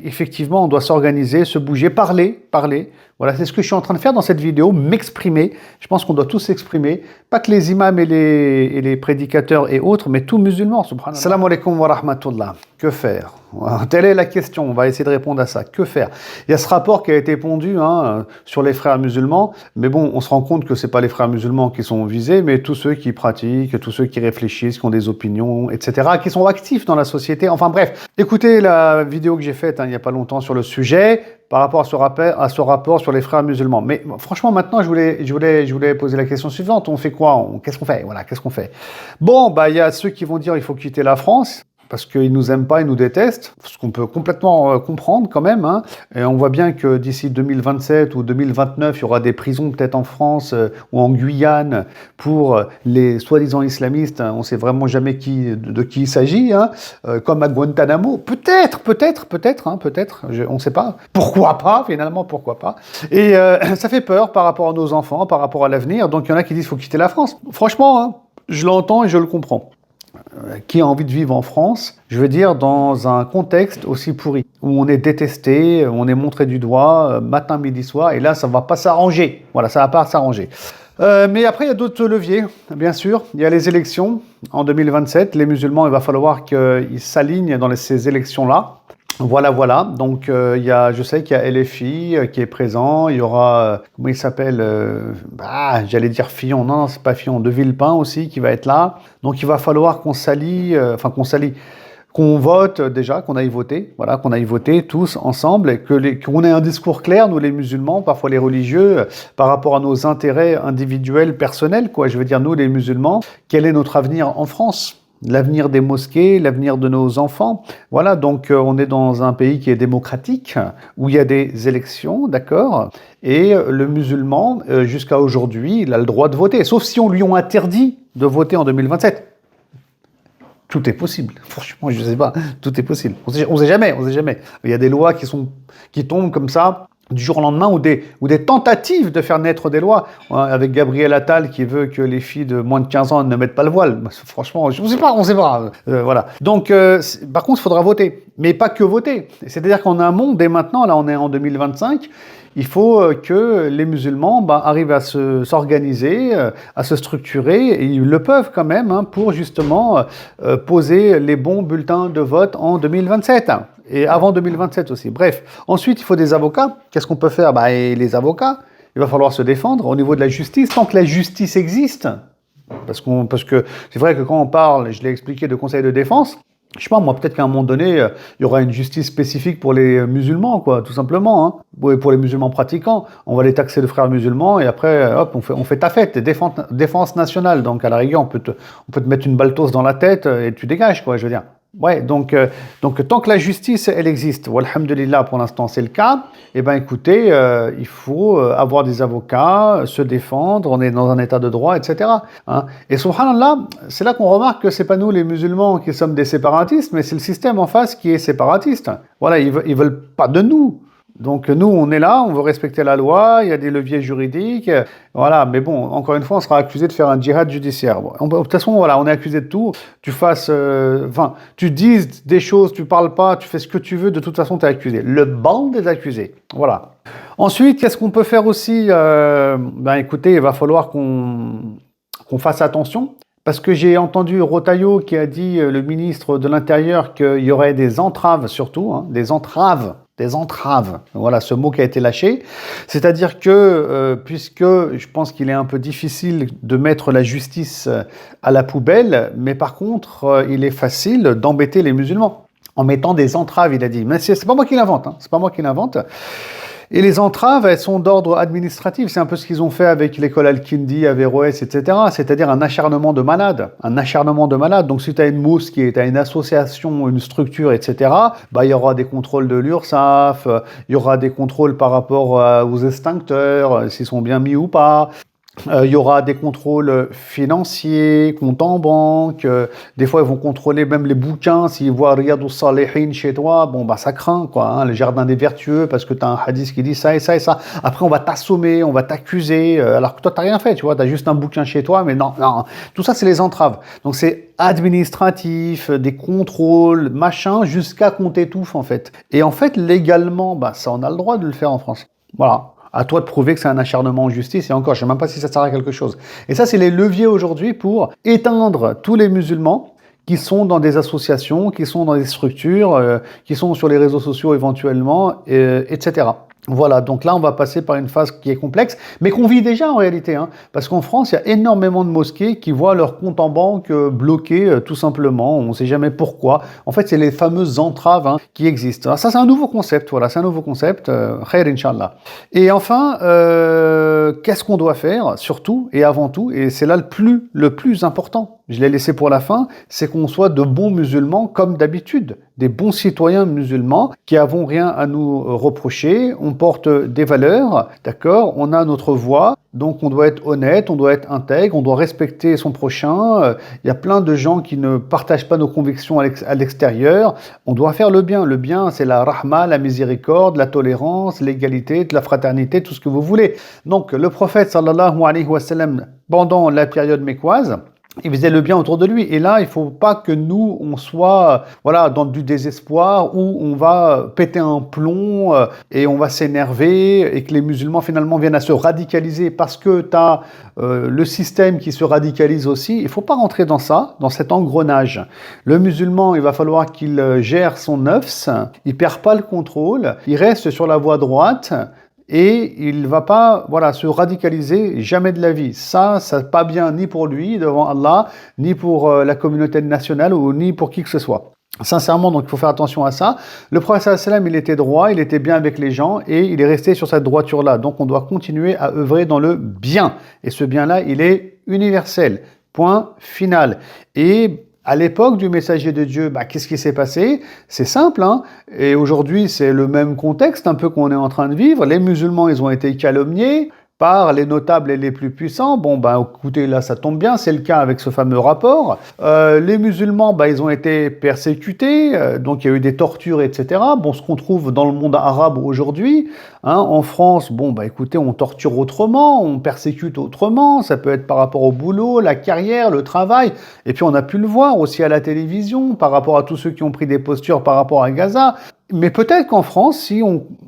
Effectivement, on doit s'organiser, se bouger, parler. Voilà, c'est ce que je suis en train de faire dans cette vidéo, m'exprimer. Je pense qu'on doit tous s'exprimer, pas que les imams et les prédicateurs et autres, mais tout musulman, subhanallah. Salam alaikum wa rahmatullah. Que faire? Telle est la question, on va essayer de répondre à ça. Que faire? Il y a ce rapport qui a été pondu sur les frères musulmans, mais bon, on se rend compte que c'est pas les frères musulmans qui sont visés, mais tous ceux qui pratiquent, tous ceux qui réfléchissent, qui ont des opinions, etc., qui sont actifs dans la société. Enfin bref, écoutez la vidéo que j'ai faite il n'y a pas longtemps sur le sujet, par rapport à ce rapport sur les frères musulmans. Mais franchement, maintenant, je voulais poser la question suivante. On fait quoi? Qu'est-ce qu'on fait? Voilà, qu'est-ce qu'on fait? Bon, il y a ceux qui vont dire il faut quitter la France, parce qu'ils nous aiment pas, ils nous détestent, ce qu'on peut complètement comprendre quand même. Et on voit bien que d'ici 2027 ou 2029, il y aura des prisons peut-être en France ou en Guyane pour les soi-disant islamistes. On sait vraiment jamais de qui il s'agit, comme à Guantanamo. Peut-être, on ne sait pas. Pourquoi pas, finalement, pourquoi pas. Et ça fait peur par rapport à nos enfants, par rapport à l'avenir. Donc il y en a qui disent qu'il faut quitter la France. Franchement, je l'entends et je le comprends. Qui a envie de vivre en France, je veux dire, dans un contexte aussi pourri, où on est détesté, où on est montré du doigt, matin, midi, soir, et là, ça va pas s'arranger. Voilà, ça va pas s'arranger. Mais après, il y a d'autres leviers, bien sûr. Il y a les élections en 2027. Les musulmans, il va falloir qu'ils s'alignent dans ces élections-là. Voilà. Donc, je sais qu'il y a LFI qui est présent. Il y aura, comment il s'appelle j'allais dire Fillon. Non, c'est pas Fillon. De Villepin aussi qui va être là. Donc, il va falloir qu'on qu'on vote déjà, qu'on aille voter. Voilà, qu'on aille voter tous ensemble et qu'on ait un discours clair, nous les musulmans, parfois les religieux, par rapport à nos intérêts individuels, personnels, quoi. Je veux dire, nous les musulmans, quel est notre avenir en France? L'avenir des mosquées, l'avenir de nos enfants. Voilà, donc on est dans un pays qui est démocratique, où il y a des élections, d'accord? Et le musulman, jusqu'à aujourd'hui, il a le droit de voter, sauf si on lui a interdit de voter en 2027. Tout est possible. Franchement, je ne sais pas. Tout est possible. On sait jamais. Il y a des lois qui tombent comme ça, du jour au lendemain, ou des tentatives de faire naître des lois, avec Gabriel Attal qui veut que les filles de moins de 15 ans ne mettent pas le voile. Franchement, on sait pas. Voilà. Donc, par contre, il faudra voter. Mais pas que voter. C'est-à-dire qu'on a un monde, dès maintenant, là on est en 2025, il faut que les musulmans arrivent à s'organiser, à se structurer, et ils le peuvent quand même, pour justement poser les bons bulletins de vote en 2027. Et avant 2027 aussi. Bref, ensuite, il faut des avocats. Qu'est-ce qu'on peut faire? Et les avocats, il va falloir se défendre au niveau de la justice. Tant que la justice existe, parce que c'est vrai que quand on parle, je l'ai expliqué, de conseil de défense, je sais pas, moi, peut-être qu'à un moment donné, il y aura une justice spécifique pour les musulmans, quoi, tout simplement. Pour les musulmans pratiquants, on va les taxer de frères musulmans et après, hop, on fait ta fête, défense nationale. Donc, à la rigueur, on peut te mettre une baltose dans la tête et tu dégages, quoi, je veux dire. Ouais, donc tant que la justice, elle existe, walhamdulillah, pour l'instant, c'est le cas, écoutez, il faut avoir des avocats, se défendre, on est dans un état de droit, etc. Et subhanallah, c'est là qu'on remarque que c'est pas nous, les musulmans, qui sommes des séparatistes, mais c'est le système en face qui est séparatiste. Voilà, ils veulent pas de nous. Donc nous, on est là, on veut respecter la loi, il y a des leviers juridiques, voilà. Mais bon, encore une fois, on sera accusé de faire un djihad judiciaire. De toute façon, voilà, on est accusé de tout. Tu dises des choses, tu parles pas, tu fais ce que tu veux, de toute façon, tu es accusé. Le banc des accusés, voilà. Ensuite, qu'est-ce qu'on peut faire aussi? Écoutez, il va falloir qu'on fasse attention. Parce que j'ai entendu Rotaillot qui a dit, le ministre de l'Intérieur, qu'il y aurait des entraves surtout, des entraves. Voilà ce mot qui a été lâché. C'est-à-dire que, puisque je pense qu'il est un peu difficile de mettre la justice à la poubelle, mais par contre, il est facile d'embêter les musulmans en mettant des entraves, il a dit. Mais c'est pas moi qui l'invente, c'est pas moi qui l'invente. Et les entraves, elles sont d'ordre administratif. C'est un peu ce qu'ils ont fait avec l'école Al-Kindi, Averroès, etc. C'est-à-dire un acharnement de malades. Donc, si tu as une mosquée, tu as une association, une structure, etc., il y aura des contrôles de l'URSSAF, il y aura des contrôles par rapport aux extincteurs, s'ils sont bien mis ou pas. Il y aura des contrôles financiers, compte en banque. Des fois, ils vont contrôler même les bouquins. S'ils voient Riyadou Salihin chez toi, bon, bah, ça craint, quoi, hein, le jardin des vertueux, parce que tu as un hadith qui dit ça et ça et ça. Après, on va t'assommer, on va t'accuser, alors que toi, tu n'as rien fait, tu vois. Tu as juste un bouquin chez toi, mais non, non. Tout ça, c'est les entraves. Donc, c'est administratif, des contrôles, machin, jusqu'à qu'on t'étouffe, en fait. Et en fait, légalement, bah, ça, on a le droit de le faire en France. Voilà. À toi de prouver que c'est un acharnement en justice, et encore, je ne sais même pas si ça sert à quelque chose. Et ça, c'est les leviers aujourd'hui pour éteindre tous les musulmans qui sont dans des associations, qui sont dans des structures, qui sont sur les réseaux sociaux éventuellement, etc. Voilà, donc là, on va passer par une phase qui est complexe, mais qu'on vit déjà en réalité, hein, parce qu'en France, il y a énormément de mosquées qui voient leur compte en banque bloqué, tout simplement, on ne sait jamais pourquoi. En fait, c'est les fameuses entraves, hein, qui existent. Alors ça, c'est un nouveau concept, voilà, c'est un nouveau concept, khair inshallah. Et enfin, qu'est-ce qu'on doit faire, surtout et avant tout, et c'est là le plus important, je l'ai laissé pour la fin, c'est qu'on soit de bons musulmans comme d'habitude, des bons citoyens musulmans qui n'avons rien à nous reprocher, on porte des valeurs, d'accord, on a notre voix, donc on doit être honnête, on doit être intègre, on doit respecter son prochain. Il y a plein de gens qui ne partagent pas nos convictions à l'extérieur. On doit faire le bien. Le bien, c'est la rahma, la miséricorde, la tolérance, l'égalité, la fraternité, tout ce que vous voulez. Donc le prophète sallallahu alayhi wa sallam, pendant la période mécoise, il faisait le bien autour de lui. Et là, il ne faut pas que nous, on soit voilà, dans du désespoir où on va péter un plomb et on va s'énerver et que les musulmans finalement viennent à se radicaliser parce que tu as le système qui se radicalise aussi. Il ne faut pas rentrer dans ça, dans cet engrenage. Le musulman, il va falloir qu'il gère son nafs, il ne perd pas le contrôle, il reste sur la voie droite. Et il ne va pas se radicaliser jamais de la vie. Ça n'est pas bien ni pour lui, devant Allah, ni pour la communauté nationale, ou ni pour qui que ce soit. Sincèrement, donc il faut faire attention à ça. Le prophète sallam, il était droit, il était bien avec les gens, et il est resté sur cette droiture-là. Donc on doit continuer à œuvrer dans le bien. Et ce bien-là, il est universel. Point final. Et à l'époque du messager de Dieu, qu'est-ce qui s'est passé? C'est simple, hein? Et aujourd'hui, c'est le même contexte un peu qu'on est en train de vivre. Les musulmans, ils ont été calomniés par les notables et les plus puissants. Bon, écoutez, là, ça tombe bien, c'est le cas avec ce fameux rapport. Les musulmans, ils ont été persécutés, donc il y a eu des tortures, etc. Bon, ce qu'on trouve dans le monde arabe aujourd'hui, hein, en France, écoutez, on torture autrement, on persécute autrement, ça peut être par rapport au boulot, la carrière, le travail, et puis on a pu le voir aussi à la télévision, par rapport à tous ceux qui ont pris des postures par rapport à Gaza. Mais peut-être qu'en France, si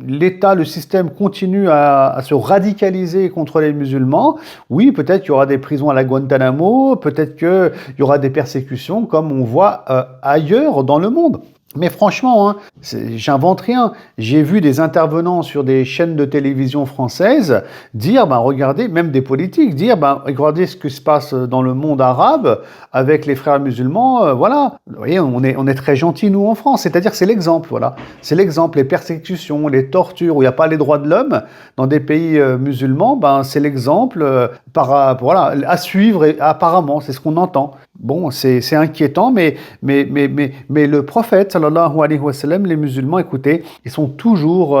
l'État, le système continue à se radicaliser contre les musulmans, oui, peut-être qu'il y aura des prisons à la Guantanamo, peut-être qu'il y aura des persécutions comme on voit ailleurs dans le monde. Mais franchement, hein, j'invente rien. J'ai vu des intervenants sur des chaînes de télévision françaises dire, regardez, même des politiques, dire, regardez ce qui se passe dans le monde arabe avec les frères musulmans, voilà. Vous voyez, on est très gentils, nous, en France. C'est-à-dire que c'est l'exemple, voilà. C'est l'exemple, les persécutions, les tortures, où il n'y a pas les droits de l'homme dans des pays musulmans, c'est l'exemple à suivre, et apparemment, c'est ce qu'on entend. Bon, c'est inquiétant, mais le prophète, sallallahu alayhi wa sallam, les musulmans, écoutez, ils sont toujours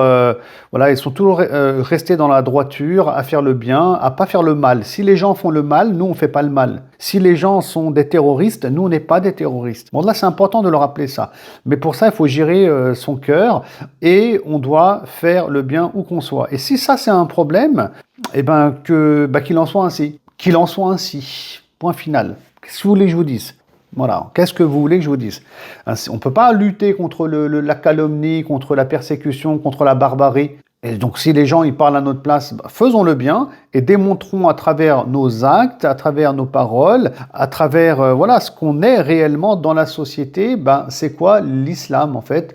restés dans la droiture, à faire le bien, à pas faire le mal. Si les gens font le mal, nous, on fait pas le mal. Si les gens sont des terroristes, nous, on n'est pas des terroristes. Bon, là, c'est important de le rappeler ça. Mais pour ça, il faut gérer son cœur et on doit faire le bien où qu'on soit. Et si ça, c'est un problème, qu'il en soit ainsi. Qu'il en soit ainsi. Point final. Qu'est-ce que vous voulez que je vous dise? Voilà. Qu'est-ce que vous voulez que je vous dise? On ne peut pas lutter contre la calomnie, contre la persécution, contre la barbarie. Et donc, si les gens ils parlent à notre place, faisons le bien et démontrons à travers nos actes, à travers nos paroles, à travers ce qu'on est réellement dans la société. C'est quoi l'islam en fait,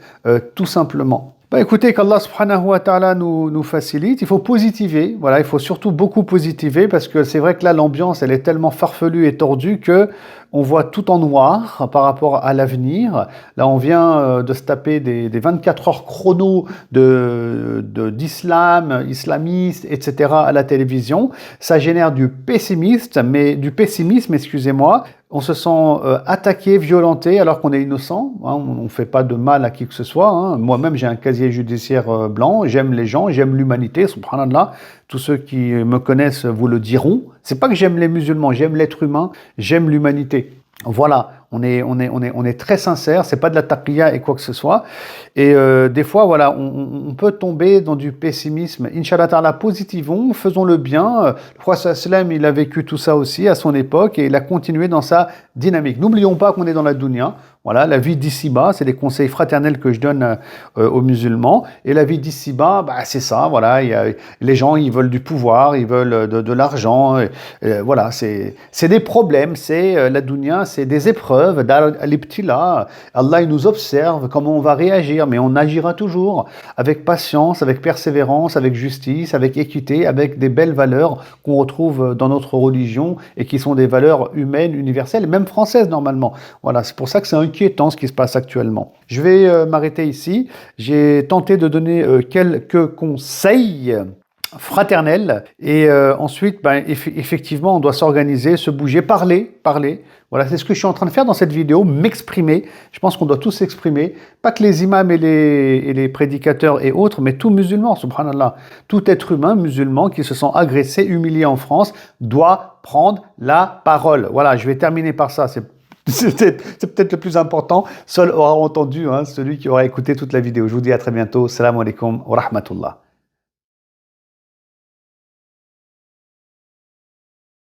tout simplement. Écoutez, qu'Allah subhanahu wa ta'ala nous facilite, il faut positiver, il faut surtout beaucoup positiver parce que c'est vrai que là l'ambiance elle est tellement farfelue et tordue que on voit tout en noir par rapport à l'avenir. Là on vient de se taper des 24 heures chrono d'islam, islamistes, etc. à la télévision. Ça génère du pessimisme, excusez-moi. On se sent attaqué, violenté alors qu'on est innocent. Hein, on ne fait pas de mal à qui que ce soit. Hein. Moi-même, j'ai un casier judiciaire blanc. J'aime les gens, j'aime l'humanité, subhanallah. tous ceux qui me connaissent vous le diront. C'est pas que j'aime les musulmans, j'aime l'être humain, j'aime l'humanité. Voilà, on est très sincère, c'est pas de la taqiyya et quoi que ce soit. Et des fois, voilà, on peut tomber dans du pessimisme. Inch'Allah ta'ala, positivons, faisons le bien. Le prophète sallam, il a vécu tout ça aussi à son époque et il a continué dans sa dynamique. N'oublions pas qu'on est dans la dunya. Voilà, la vie d'ici-bas, c'est des conseils fraternels que je donne aux musulmans. Et la vie d'ici-bas, bah, c'est ça, voilà. Les gens, ils veulent du pouvoir, ils veulent de l'argent. Voilà, c'est des problèmes, c'est la dunya, c'est des épreuves. Les petits là, Allah, il nous observe comment on va réagir, mais on agira toujours avec patience, avec persévérance, avec justice, avec équité, avec des belles valeurs qu'on retrouve dans notre religion et qui sont des valeurs humaines, universelles, même françaises normalement. Voilà, c'est pour ça que c'est inquiétant ce qui se passe actuellement. Je vais m'arrêter ici. J'ai tenté de donner quelques conseils fraternels et ensuite, effectivement, on doit s'organiser, se bouger, parler. Voilà, c'est ce que je suis en train de faire dans cette vidéo, m'exprimer. Je pense qu'on doit tous s'exprimer, pas que les imams et les prédicateurs et autres, mais tout musulman, subhanallah. Tout être humain musulman qui se sent agressé, humilié en France, doit prendre la parole. Voilà, je vais terminer par ça. C'est peut-être le plus important. Seul aura entendu, celui qui aura écouté toute la vidéo. Je vous dis à très bientôt. Salam alaikum wa rahmatullah.